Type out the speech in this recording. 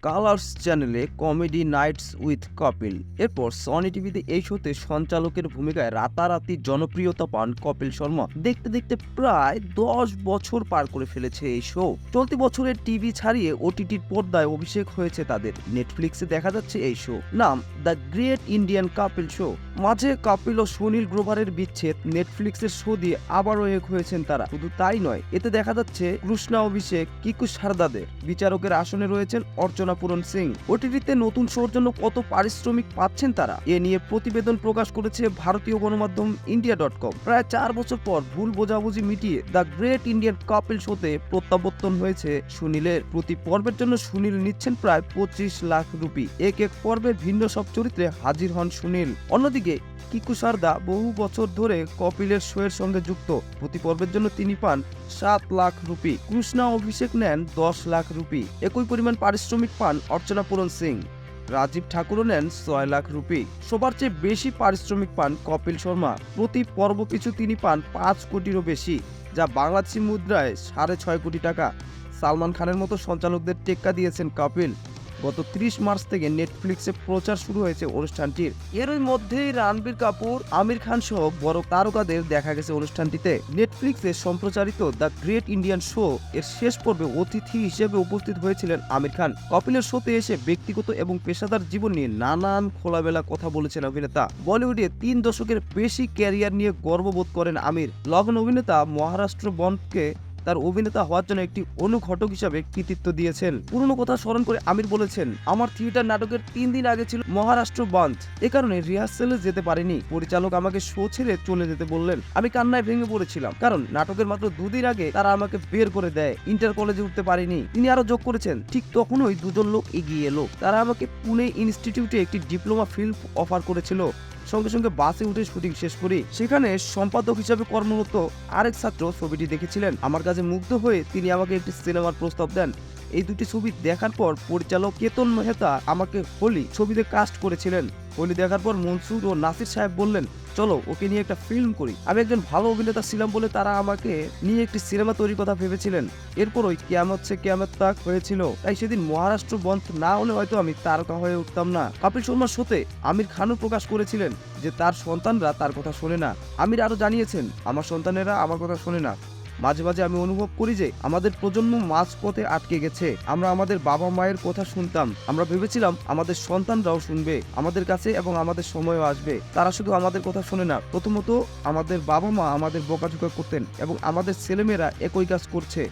Colours চ্যানেলে comedy Knights with Kapil. এরপর Sony টিভিতে এই শোতে সঞ্চালকের ভূমিকায় রাতারাতি জনপ্রিয়তা পান কপিল শর্মা। দেখতে দেখতে প্রায় 10 বছর পার করে ফেলেছে এই শো। চলতি বছরের টিভি ছাড়িয়ে ওটিটির পর্দায় অভিষেক হয়েছে তাদের। নেটফ্লিক্সে দেখা যাচ্ছে এই শো, নাম the great Indian Kapil show. মাঝে কপিল ও সুনীল গ্রোভারের বিচ্ছেদ, নেটফ্লিক্সের শো দিয়ে আবারও এক হয়েছেন তারা। শুধু তাই নয়, এতে দেখা যাচ্ছে কৃষ্ণা অভিষেক, কিকু সারদাদের। বিচারকের আসনে রয়েছেন অর্চনা পূরণ সিং। ওটিটিতে নতুন শোর জন্য কত পারিশ্রমিক পাচ্ছেন তারা, এ নিয়ে প্রতিবেদন প্রকাশ করেছে ভারতীয় গণমাধ্যম ইন্ডিয়া.com। প্রায় 4 বছর পর ভুল বোঝাবুঝি মিটিয়ে দ্য গ্রেট ইন্ডিয়ান কাপিল শোতে প্রত্যাবর্তন হয়েছে সুনীলের। প্রতি পর্বের জন্য সুনীল নিচ্ছেন প্রায় 25 লাখ রুপি। এক এক পর্বে ভিন্ন সব চরিত্রে হাজির হন সুনীল। অন্যদিকে কিকু সারদা বহু বছর ধরে কপিলের শো এর সঙ্গে যুক্ত। প্রতি পর্বের জন্য তিনি পান 7 লাখ রুপি। কৃষ্ণা অভিষেক নেন 10 লাখ রুপি। একই পরিমাণ পারিশ্রমিক পান অর্চনা পূরণ সিং। রাজীব ঠাকুরও নেন 6 লাখ রুপি। সবার চেয়ে বেশি পারিশ্রমিক পান কপিল শর্মা। প্রতি পর্ব পিছু তিনি পান 5 কোটিরও বেশি, যা বাংলাদেশি মুদ্রায় 6.5 কোটি টাকা। সালমান খানের মতো সঞ্চালকদের টেক্কা দিয়েছেন কপিল। গত 30 মার্চ থেকে নেটফ্লিক্সে প্রচার শুরু হয়েছে অনুষ্ঠানটির। এরই মধ্যেই রণবীর কাপুর, আমির খান সহ বড় তারকাদের দেখা গেছে অনুষ্ঠানটিতে। নেটফ্লিক্সে সম্প্রচারিত দ্য গ্রেট ইন্ডিয়ান শো এর শেষ পর্বে অতিথি হিসেবে উপস্থিত হয়েছিলেন আমির খান। কপিলের শোতে এসে ব্যক্তিগত এবং পেশাদার জীবন নিয়ে নানান খোলামেলা কথা বলেছেন অভিনেতা। বলিউডে 3 দশকের বেশি ক্যারিয়ার নিয়ে গর্ববোধ করেন আমির। লগ্ন অভিনেতা মহারাষ্ট্র বন্ডকে তার অভিনেতা হওয়ার জন্য একটি অনুঘটক হিসাবে কৃতিত্ব দিয়েছেন। পুরনো কথা স্মরণ করে আমির বলেছেন, আমার থিয়েটার নাটকের 3 দিন আগে ছিল মহারাষ্ট্র বন্ধ, এ কারণে রিহার্সেলে যেতে পারিনি। পরিচালক আমাকে শো ছেড়ে চলে যেতে বললেন। আমি কান্নায় ভেঙে পড়েছিলাম, কারণ নাটকের মাত্র 2 দিন আগে তারা আমাকে বের করে দেয়। ইন্টার কলেজে উঠতে পারিনি। তিনি আরো যোগ করেছেন, ঠিক তখনই দুজন লোক এগিয়ে এলো। তারা আমাকে পুনে ইনস্টিটিউটে একটি ডিপ্লোমা ফিল্ম অফার করেছিল। সঙ্গে সঙ্গে বাসে উঠে শুটিং শেষ করি। সেখানে সম্পাদক হিসাবে কর্মরত আরেক ছাত্র ছবিটি দেখেছিলেন। আমার কাছে মুগ্ধ হয়ে তিনি আমাকে একটি সিনেমার প্রস্তাব দেন। এই দুটি ছবি দেখার পর পরিচালক কেতন মেহতা আমাকে হোলি ছবিতে কাস্ট করেছিলেন। হোলি দেখার পর মনসুর ও নাসির সাহেব বললেন, চলো ওকে নিয়ে একটা ফিল্ম করি। আমি একজন ভালো অভিনেতা ছিলাম বলে তারা আমাকে নিয়ে একটি সিনেমা তৈরির কথা ভেবেছিলেন। এরপরই কিয়ামত সে কিয়ামত তাক হয়েছিল। তাই সেদিন মহারাষ্ট্র বন্ধ না হলে হয়তো আমি তারকা হয়ে উঠতাম না। কপিল শর্মার শোতে আমির খানও প্রকাশ করেছিলেন যে তার সন্তানরা তার কথা শোনে না। আমির আরো জানিয়েছেন, আমার সন্তানেরা আমার কথা শোনে না। মাঝে মাঝে আমি অনুভব করি যে আমাদের প্রজন্ম মাঝপথে আটকে গেছে। আমরা আমাদের বাবা মায়ের কথা শুনতাম, আমরা ভেবেছিলাম আমাদের সন্তানরাও শুনবে আমাদের কাছে এবং আমাদের সময়ও আসবে। তারা শুধু আমাদের কথা শোনে না। প্রথমত আমাদের বাবা মা আমাদের বকাঝকা করতেন এবং আমাদের ছেলেমেয়েরা একই কাজ করছে।